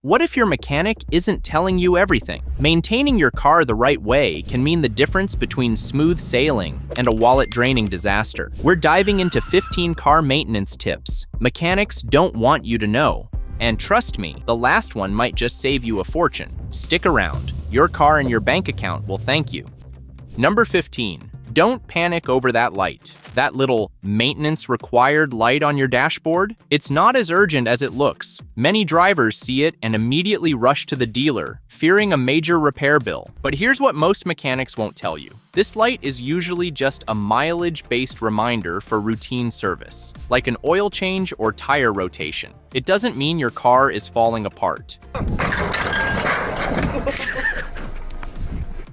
What if your mechanic isn't telling you everything? Maintaining your car the right way can mean the difference between smooth sailing and a wallet-draining disaster. We're diving into 15 car maintenance tips mechanics don't want you to know. And trust me, the last one might just save you a fortune. Stick around. Your car and your bank account will thank you. Number 15. Don't panic over that light. That little maintenance required light on your dashboard? It's not as urgent as it looks. Many drivers see it and immediately rush to the dealer, fearing a major repair bill. But here's what most mechanics won't tell you. This light is usually just a mileage-based reminder for routine service, like an oil change or tire rotation. It doesn't mean your car is falling apart.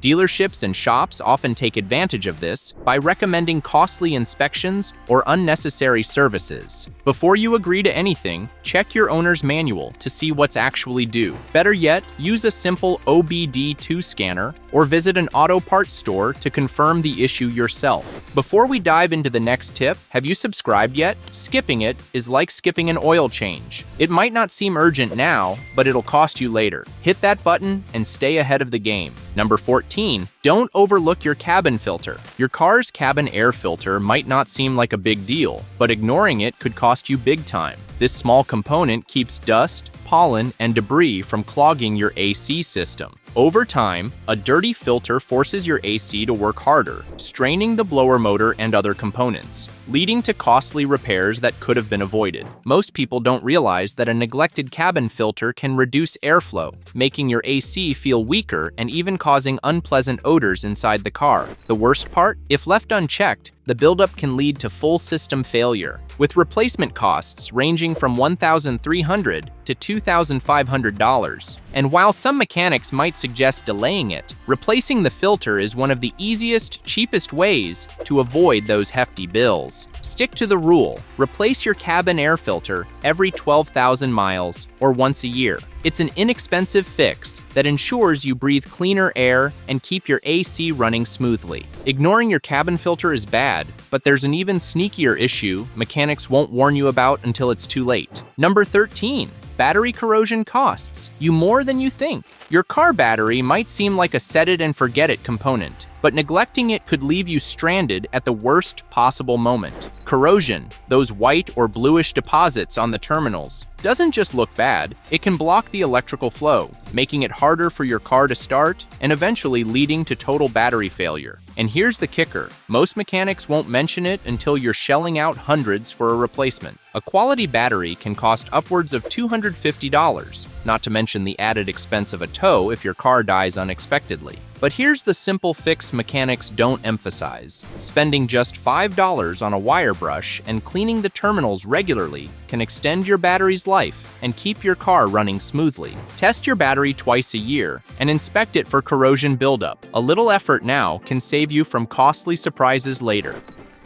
Dealerships and shops often take advantage of this by recommending costly inspections or unnecessary services. Before you agree to anything, check your owner's manual to see what's actually due. Better yet, use a simple OBD2 scanner or visit an auto parts store to confirm the issue yourself. Before we dive into the next tip, have you subscribed yet? Skipping it is like skipping an oil change. It might not seem urgent now, but it'll cost you later. Hit that button and stay ahead of the game. Number 14. Don't overlook your cabin filter. Your car's cabin air filter might not seem like a big deal, but ignoring it could cost you big time. This small component keeps dust, pollen, and debris from clogging your AC system. Over time, a dirty filter forces your AC to work harder, straining the blower motor and other components, leading to costly repairs that could have been avoided. Most people don't realize that a neglected cabin filter can reduce airflow, making your AC feel weaker and even causing unpleasant odors inside the car. The worst part? If left unchecked, the buildup can lead to full system failure, with replacement costs ranging from $1,300 to $2,500. And while some mechanics might suggest delaying it, replacing the filter is one of the easiest, cheapest ways to avoid those hefty bills. Stick to the rule. Replace your cabin air filter every 12,000 miles or once a year. It's an inexpensive fix that ensures you breathe cleaner air and keep your AC running smoothly. Ignoring your cabin filter is bad, but there's an even sneakier issue mechanics won't warn you about until it's too late. Number 13. Battery corrosion costs you more than you think. Your car battery might seem like a set-it-and-forget-it component, but neglecting it could leave you stranded at the worst possible moment. Corrosion, those white or bluish deposits on the terminals, doesn't just look bad, it can block the electrical flow, making it harder for your car to start and eventually leading to total battery failure. And here's the kicker, most mechanics won't mention it until you're shelling out hundreds for a replacement. A quality battery can cost upwards of $250, not to mention the added expense of a tow if your car dies unexpectedly. But here's the simple fix mechanics don't emphasize. Spending just $5 on a wire brush and cleaning the terminals regularly can extend your battery's life and keep your car running smoothly. Test your battery twice a year and inspect it for corrosion buildup. A little effort now can save you from costly surprises later.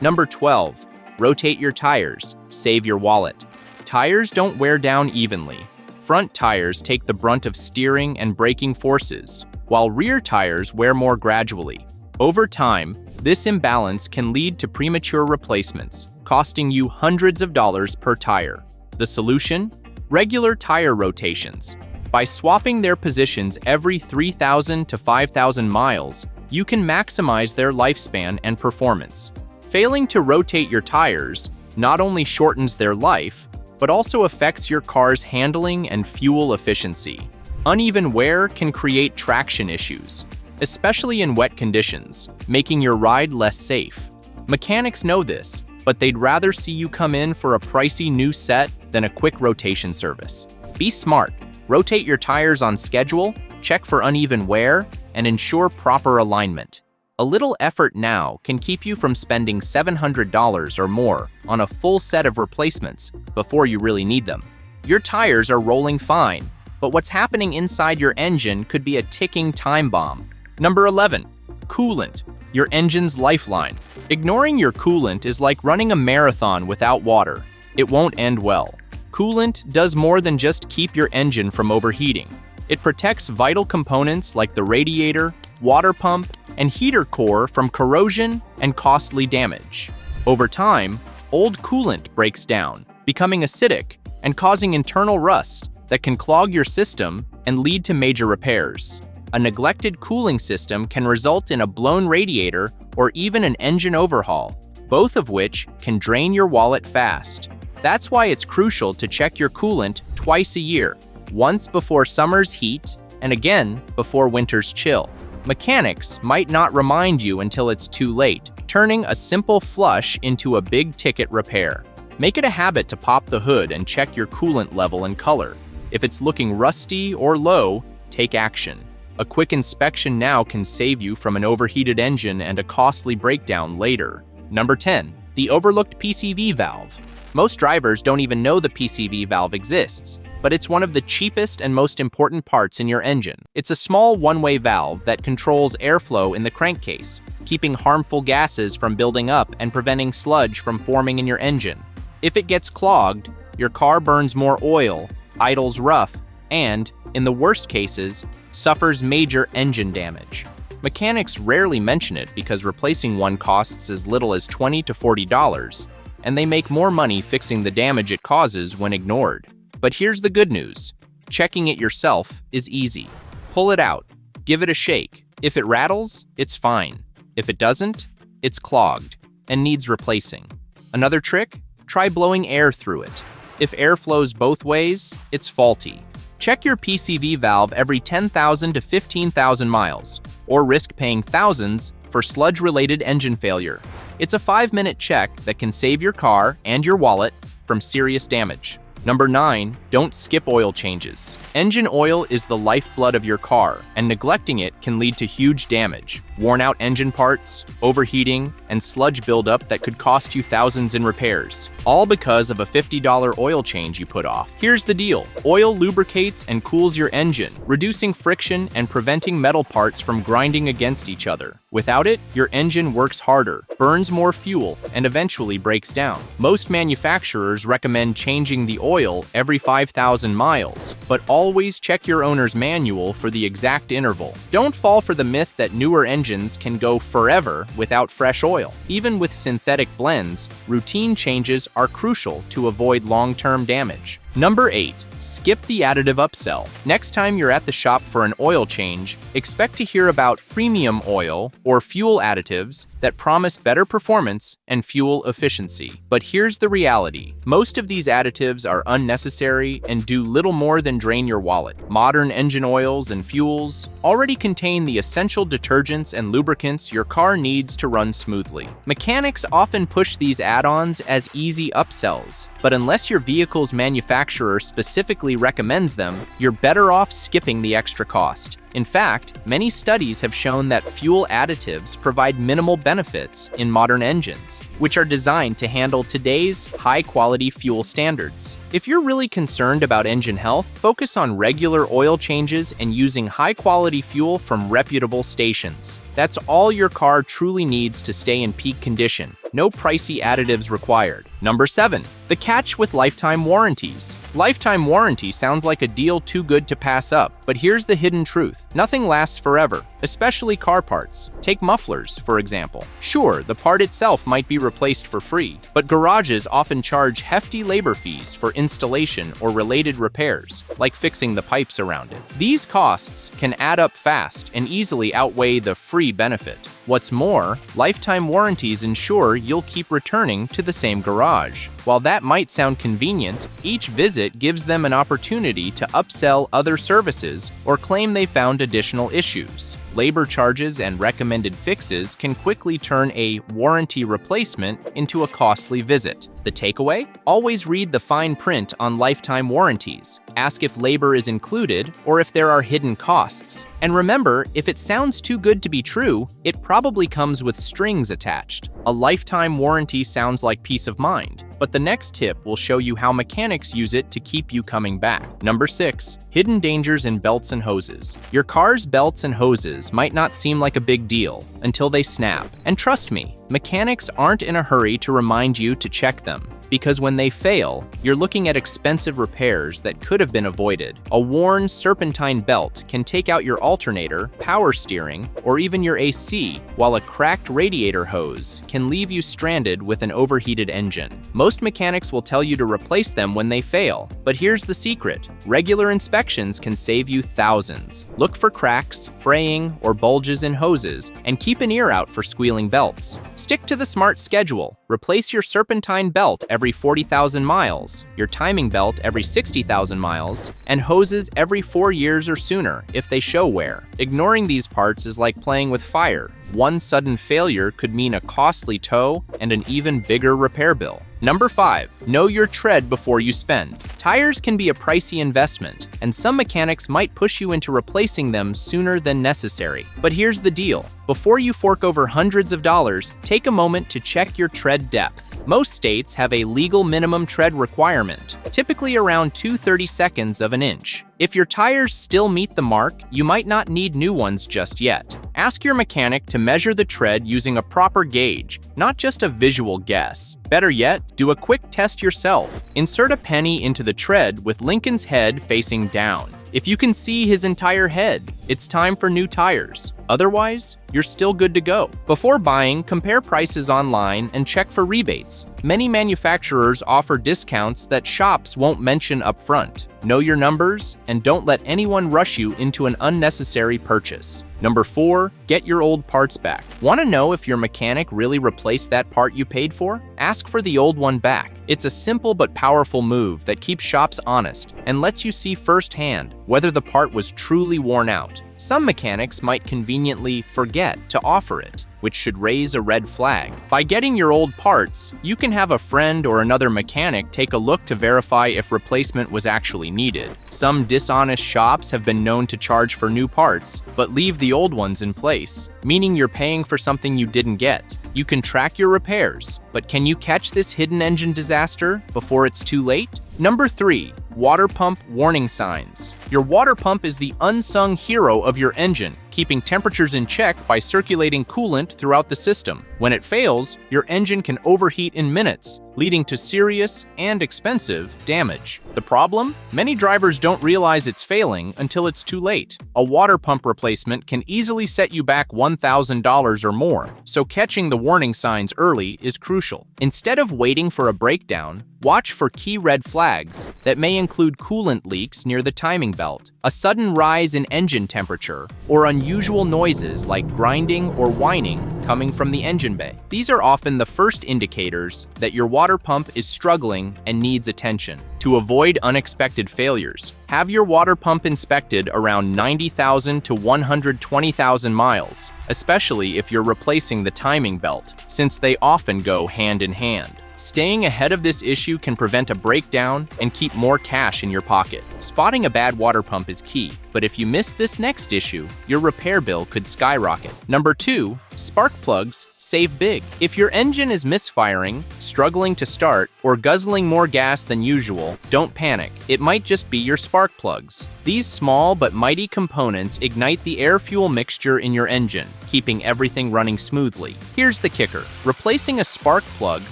Number 12. Rotate your tires. Save your wallet. Tires don't wear down evenly. Front tires take the brunt of steering and braking forces, while rear tires wear more gradually. Over time, this imbalance can lead to premature replacements, costing you hundreds of dollars per tire. The solution? Regular tire rotations. By swapping their positions every 3,000 to 5,000 miles, you can maximize their lifespan and performance. Failing to rotate your tires not only shortens their life, but also affects your car's handling and fuel efficiency. Uneven wear can create traction issues, especially in wet conditions, making your ride less safe. Mechanics know this, but they'd rather see you come in for a pricey new set than a quick rotation service. Be smart. Rotate your tires on schedule, check for uneven wear, and ensure proper alignment. A little effort now can keep you from spending $700 or more on a full set of replacements before you really need them. Your tires are rolling fine, but what's happening inside your engine could be a ticking time bomb. Number 11. Coolant, your engine's lifeline. Ignoring your coolant is like running a marathon without water. It won't end well. Coolant does more than just keep your engine from overheating. It protects vital components like the radiator, water pump, and heater core from corrosion and costly damage. Over time, old coolant breaks down, becoming acidic and causing internal rust, that can clog your system and lead to major repairs. A neglected cooling system can result in a blown radiator or even an engine overhaul, both of which can drain your wallet fast. That's why it's crucial to check your coolant twice a year, once before summer's heat and again before winter's chill. Mechanics might not remind you until it's too late, turning a simple flush into a big-ticket repair. Make it a habit to pop the hood and check your coolant level and color. If it's looking rusty or low, take action. A quick inspection now can save you from an overheated engine and a costly breakdown later. Number 10. The overlooked PCV valve. Most drivers don't even know the PCV valve exists, but it's one of the cheapest and most important parts in your engine. It's a small one-way valve that controls airflow in the crankcase, keeping harmful gases from building up and preventing sludge from forming in your engine. If it gets clogged, your car burns more oil, idles rough, and, in the worst cases, suffers major engine damage. Mechanics rarely mention it because replacing one costs as little as $20 to $40, and they make more money fixing the damage it causes when ignored. But here's the good news. Checking it yourself is easy. Pull it out, give it a shake. If it rattles, it's fine. If it doesn't, it's clogged and needs replacing. Another trick? Try blowing air through it. If air flows both ways, it's faulty. Check your PCV valve every 10,000 to 15,000 miles, or risk paying thousands for sludge-related engine failure. It's a 5-minute check that can save your car and your wallet from serious damage. Number 9, don't skip oil changes. Engine oil is the lifeblood of your car, and neglecting it can lead to huge damage. Worn out engine parts, overheating, and sludge buildup that could cost you thousands in repairs, all because of a $50 oil change you put off. Here's the deal. Oil lubricates and cools your engine, reducing friction and preventing metal parts from grinding against each other. Without it, your engine works harder, burns more fuel, and eventually breaks down. Most manufacturers recommend changing the oil every 5,000 miles, but always check your owner's manual for the exact interval. Don't fall for the myth that newer engines can go forever without fresh oil. Even with synthetic blends, routine changes are crucial to avoid long-term damage. Number 8. Skip the additive upsell. Next time you're at the shop for an oil change, expect to hear about premium oil or fuel additives that promise better performance and fuel efficiency. But here's the reality. Most of these additives are unnecessary and do little more than drain your wallet. Modern engine oils and fuels already contain the essential detergents and lubricants your car needs to run smoothly. Mechanics often push these add-ons as easy upsells, but unless your vehicle's manufacturer specifically recommends them, you're better off skipping the extra cost. In fact, many studies have shown that fuel additives provide minimal benefits in modern engines, which are designed to handle today's high-quality fuel standards. If you're really concerned about engine health, focus on regular oil changes and using high-quality fuel from reputable stations. That's all your car truly needs to stay in peak condition. No pricey additives required. Number 7. The catch with lifetime warranties. Lifetime warranty sounds like a deal too good to pass up, but here's the hidden truth. Nothing lasts forever, especially car parts. Take mufflers, for example. Sure, the part itself might be replaced for free, but garages often charge hefty labor fees for installation or related repairs, like fixing the pipes around it. These costs can add up fast and easily outweigh the free benefit. What's more, lifetime warranties ensure you'll keep returning to the same garage. While that might sound convenient, each visit gives them an opportunity to upsell other services or claim they found additional issues. Labor charges and recommended fixes can quickly turn a warranty replacement into a costly visit. The takeaway? Always read the fine print on lifetime warranties. Ask if labor is included or if there are hidden costs. And remember, if it sounds too good to be true, it probably comes with strings attached. A lifetime warranty sounds like peace of mind, but the next tip will show you how mechanics use it to keep you coming back. Number 6. Hidden dangers in belts and hoses. Your car's belts and hoses might not seem like a big deal until they snap. And trust me, Mechanics aren't in a hurry to remind you to check them, because when they fail, you're looking at expensive repairs that could have been avoided. A worn serpentine belt can take out your alternator, power steering, or even your AC, while a cracked radiator hose can leave you stranded with an overheated engine. Most mechanics will tell you to replace them when they fail, but here's the secret. Regular inspections can save you thousands. Look for cracks, fraying, or bulges in hoses, and keep an ear out for squealing belts. Stick to the smart schedule. Replace your serpentine belt every 40,000 miles, your timing belt every 60,000 miles, and hoses every 4 years or sooner if they show wear. Ignoring these parts is like playing with fire. One sudden failure could mean a costly tow and an even bigger repair bill. Number 5, know your tread before you spend. Tires can be a pricey investment, and some mechanics might push you into replacing them sooner than necessary. But here's the deal. Before you fork over hundreds of dollars, take a moment to check your tread depth. Most states have a legal minimum tread requirement, typically around 2/32 of an inch. If your tires still meet the mark, you might not need new ones just yet. Ask your mechanic to measure the tread using a proper gauge, not just a visual guess. Better yet, do a quick test yourself. Insert a penny into the tread with Lincoln's head facing down. If you can see his entire head, it's time for new tires. Otherwise, you're still good to go. Before buying, compare prices online and check for rebates. Many manufacturers offer discounts that shops won't mention up front. Know your numbers and don't let anyone rush you into an unnecessary purchase. Number 4, get your old parts back. Want to know if your mechanic really replaced that part you paid for? Ask for the old one back. It's a simple but powerful move that keeps shops honest and lets you see firsthand whether the part was truly worn out. Some mechanics might conveniently forget to offer it, which should raise a red flag. By getting your old parts, you can have a friend or another mechanic take a look to verify if replacement was actually needed. Some dishonest shops have been known to charge for new parts, but leave the old ones in place, meaning you're paying for something you didn't get. You can track your repairs, but can you catch this hidden engine disaster before it's too late? Number 3, water pump warning signs. Your water pump is the unsung hero of your engine, keeping temperatures in check by circulating coolant throughout the system. When it fails, your engine can overheat in minutes, leading to serious and expensive damage. The problem? Many drivers don't realize it's failing until it's too late. A water pump replacement can easily set you back $1,000 or more, so catching the warning signs early is crucial. Instead of waiting for a breakdown, watch for key red flags that may include coolant leaks near the timing belt, a sudden rise in engine temperature, or unusual noises like grinding or whining coming from the engine bay. These are often the first indicators that your water pump is struggling and needs attention. To avoid unexpected failures, have your water pump inspected around 90,000 to 120,000 miles, especially if you're replacing the timing belt, since they often go hand in hand. Staying ahead of this issue can prevent a breakdown and keep more cash in your pocket. Spotting a bad water pump is key, but if you miss this next issue, your repair bill could skyrocket. Number 2, spark plugs save big. If your engine is misfiring, struggling to start, or guzzling more gas than usual, don't panic. It might just be your spark plugs. These small but mighty components ignite the air-fuel mixture in your engine, keeping everything running smoothly. Here's the kicker. Replacing a spark plug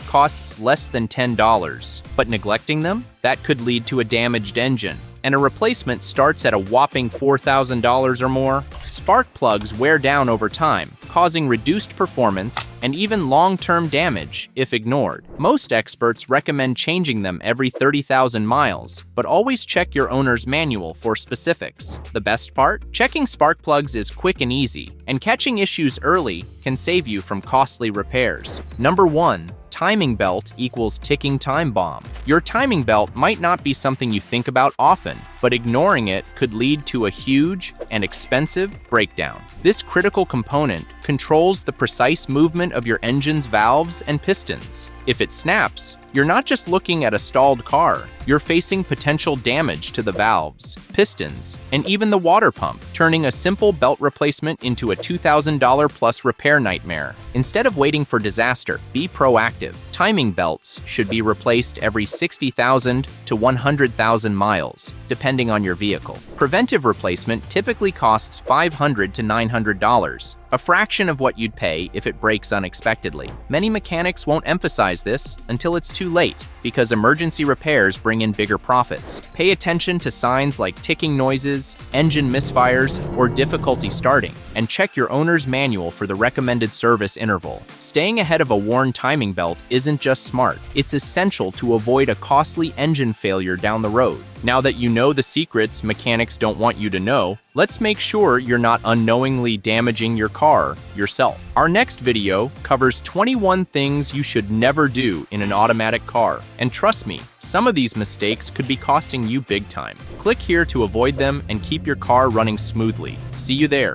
costs less than $10, but neglecting them? That could lead to a damaged engine, and a replacement starts at a whopping $4,000 or more. Spark plugs wear down over time, causing reduced performance and even long-term damage if ignored. Most experts recommend changing them every 30,000 miles, but always check your owner's manual for specifics. The best part? Checking spark plugs is quick and easy, and catching issues early can save you from costly repairs. Number 1, timing belt equals ticking time bomb. Your timing belt might not be something you think about often, but ignoring it could lead to a huge and expensive breakdown. This critical component controls the precise movement of your engine's valves and pistons. If it snaps, you're not just looking at a stalled car, you're facing potential damage to the valves, pistons, and even the water pump, turning a simple belt replacement into a $2,000 plus repair nightmare. Instead of waiting for disaster, be proactive. Timing belts should be replaced every 60,000 to 100,000 miles, depending on your vehicle. Preventive replacement typically costs $500 to $900, a fraction of what you'd pay if it breaks unexpectedly. Many mechanics won't emphasize this until it's too late, because emergency repairs bring in bigger profits. Pay attention to signs like ticking noises, engine misfires, or difficulty starting, and check your owner's manual for the recommended service interval. Staying ahead of a worn timing belt isn't just smart, it's essential to avoid a costly engine failure down the road. Now that you know the secrets mechanics don't want you to know, let's make sure you're not unknowingly damaging your car yourself. Our next video covers 21 things you should never do in an automatic car. And trust me, some of these mistakes could be costing you big time. Click here to avoid them and keep your car running smoothly. See you there.